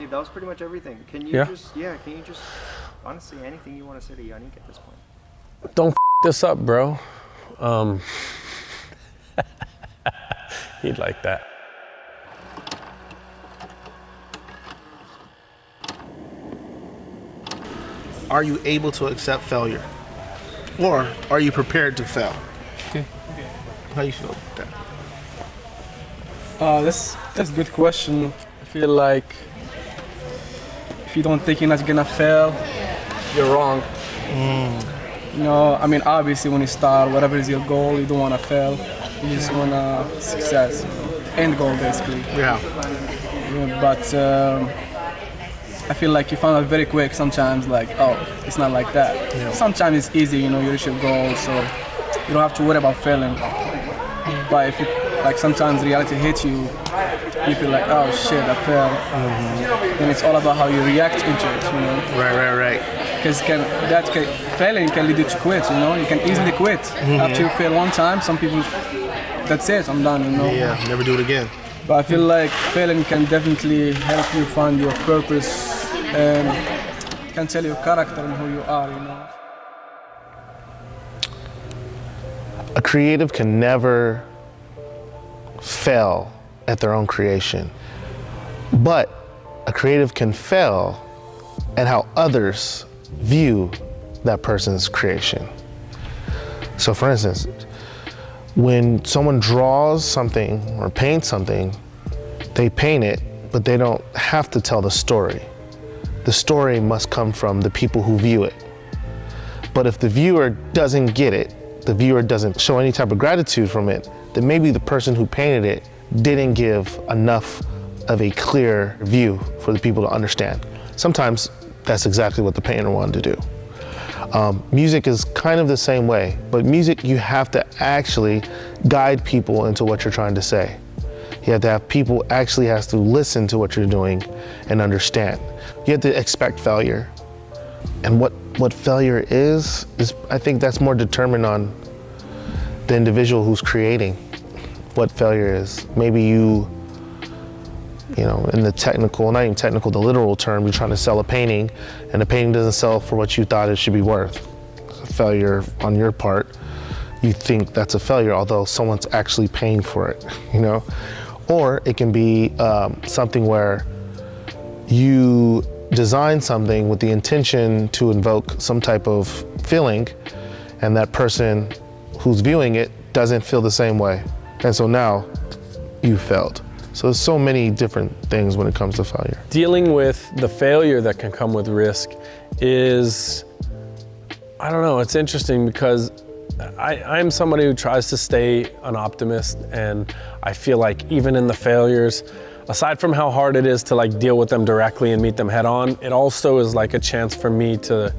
That was pretty much everything. Can you just honestly anything you want to say to Yannick at this point? Don't this up, bro. He'd like that. Are you able to accept failure? Or are you prepared to fail? Okay. How do you feel about that? That's a good question. I feel like if you don't think you're not gonna fail, you're wrong. You know, I mean, obviously when you start, whatever is your goal, you don't want to fail. You just want success, end goal basically. Yeah. But I feel like you find out very quick sometimes, like, oh, it's not like that. Yeah. Sometimes it's easy, you know, you reach your goal, so you don't have to worry about failing. But if it, like, sometimes reality hits you, you feel like, oh shit, I failed. Then it's all about how you react into it, you know. Right. Because failing can lead you to quit, you know. You can easily quit after you fail one time. Some people, that's it, I'm done, you know. Yeah, never do it again. But I feel like failing can definitely help you find your purpose and can tell your character and who you are, you know. A creative can never fail at their own creation, but a creative can fail at how others view that person's creation. So for instance, when someone draws something or paints something, they paint it, but they don't have to tell the story. The story must come from the people who view it. But if the viewer doesn't get it, the viewer doesn't show any type of gratitude from it, then maybe the person who painted it didn't give enough of a clear view for the people to understand. Sometimes that's exactly what the painter wanted to do. Music is kind of the same way, but music, you have to actually guide people into what you're trying to say. You have to have people actually has to listen to what you're doing and understand. You have to expect failure. And what failure is I think that's more determined on the individual who's creating what failure is. Maybe you know, in the technical, not even technical, the literal term, you're trying to sell a painting and the painting doesn't sell for what you thought it should be worth. It's a failure on your part. You think that's a failure, although someone's actually paying for it, you know? Or it can be something where you design something with the intention to invoke some type of feeling, and that person who's viewing it doesn't feel the same way. And so now you failed. So there's so many different things when it comes to failure. Dealing with the failure that can come with risk is, I don't know, it's interesting because I'm somebody who tries to stay an optimist, and I feel like even in the failures, aside from how hard it is to like deal with them directly and meet them head on, it also is like a chance for me to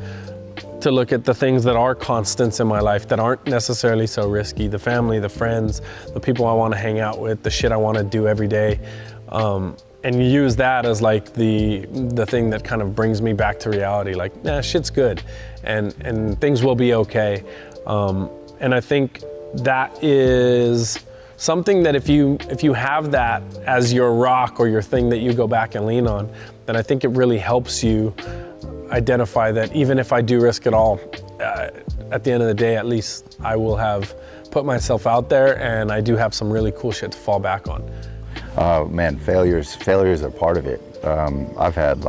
look at the things that are constants in my life that aren't necessarily so risky, the family, the friends, the people I want to hang out with, the shit I want to do every day, and use that as like the thing that kind of brings me back to reality, like, nah, shit's good, and things will be okay. And I think that is something that if you have that as your rock or your thing that you go back and lean on, then I think it really helps you identify that even if I do risk it all, at the end of the day, at least I will have put myself out there, and I do have some really cool shit to fall back on. Man, failures are part of it. I've had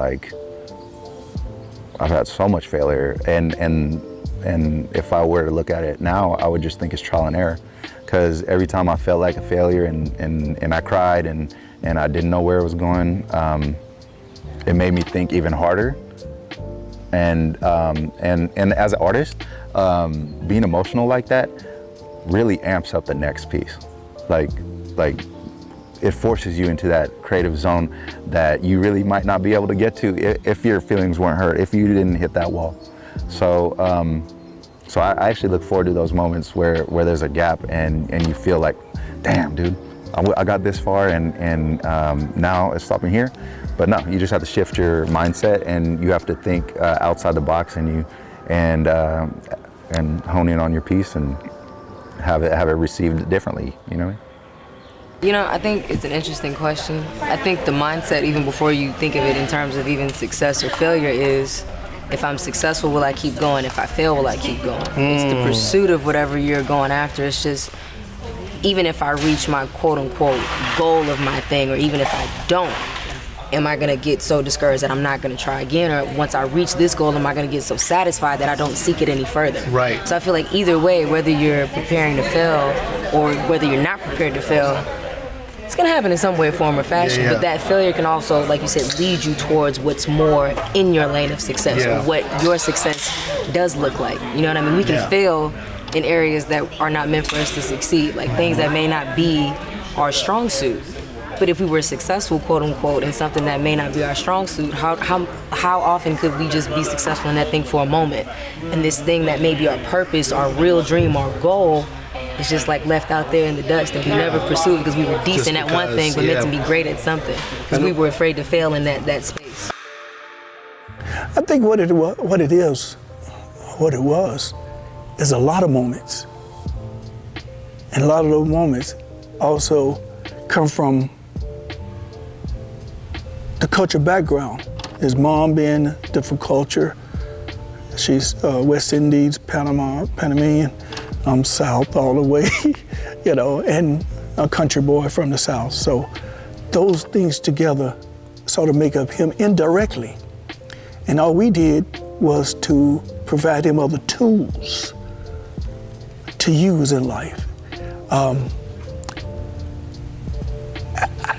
so much failure, and if I were to look at it now, I would just think it's trial and error. Because every time I felt like a failure and I cried and I didn't know where it was going, it made me think even harder. And as an artist, being emotional like that really amps up the next piece. Like it forces you into that creative zone that you really might not be able to get to if your feelings weren't hurt, if you didn't hit that wall. So I actually look forward to those moments where there's a gap and you feel like, damn, dude, I got this far and now it's stopping here. But no, you just have to shift your mindset, and you have to think outside the box, and hone in on your piece and have it received differently. You know what I mean? You know, I think it's an interesting question. I think the mindset, even before you think of it in terms of even success or failure, is if I'm successful, will I keep going? If I fail, will I keep going? It's the pursuit of whatever you're going after. It's just, even if I reach my quote-unquote goal of my thing, or even if I don't, am I gonna get so discouraged that I'm not gonna try again? Or once I reach this goal, am I gonna get so satisfied that I don't seek it any further? Right. So I feel like either way, whether you're preparing to fail or whether you're not prepared to fail, it's gonna happen in some way, form, or fashion. But that failure can also, like you said, lead you towards what's more in your lane of success, or what your success does look like. You know what I mean? We can fail in areas that are not meant for us to succeed, like things that may not be our strong suit. But if we were successful, quote unquote, in something that may not be our strong suit, how often could we just be successful in that thing for a moment? And this thing that may be our purpose, our real dream, our goal, it's just like left out there in the dust, and we never pursued because we were decent at one thing but meant to be great at something, because we were afraid to fail in that space. I think what it was is a lot of moments, and a lot of those moments also come from the culture background. His mom being different culture, she's West Indies, Panamanian. I'm South all the way, you know, and a country boy from the South. So those things together sort of make up him indirectly. And all we did was to provide him other tools to use in life. I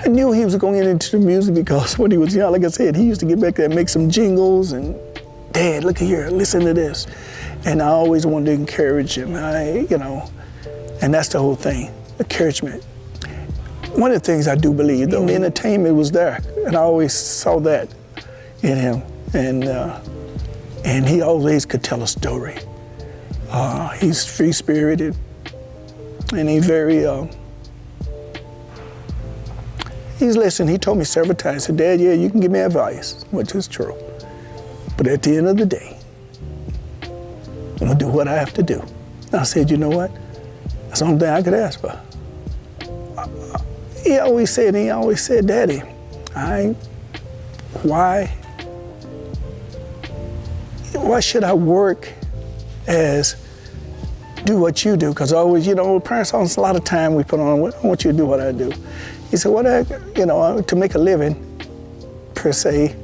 knew he was going to get into the music because when he was young, like I said, he used to get back there and make some jingles, and Dad, look here, listen to this. And I always wanted to encourage him, and that's the whole thing, encouragement. One of the things I do believe, though, entertainment was there, and I always saw that in him, and he always could tell a story. He's free-spirited, and he's very, he's listened. He told me several times, he said, Dad, yeah, you can give me advice, which is true, but at the end of the day, I'm gonna do what I have to do. And I said, you know what? That's the only thing I could ask for. He always said, Daddy, why should I work do what you do? Because always, parents, a lot of time we put on, I want you to do what I do. He said, to make a living, per se,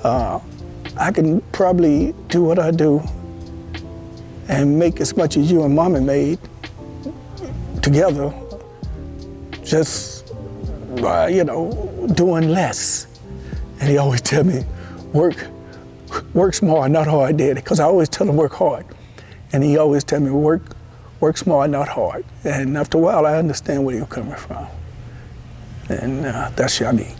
I can probably do what I do and make as much as you and Mommy made together, just, doing less. And he always tell me, work smart, not hard, Daddy, because I always tell him work hard. And he always tell me, work smart, not hard. And after a while, I understand where you're coming from. And that's Shani.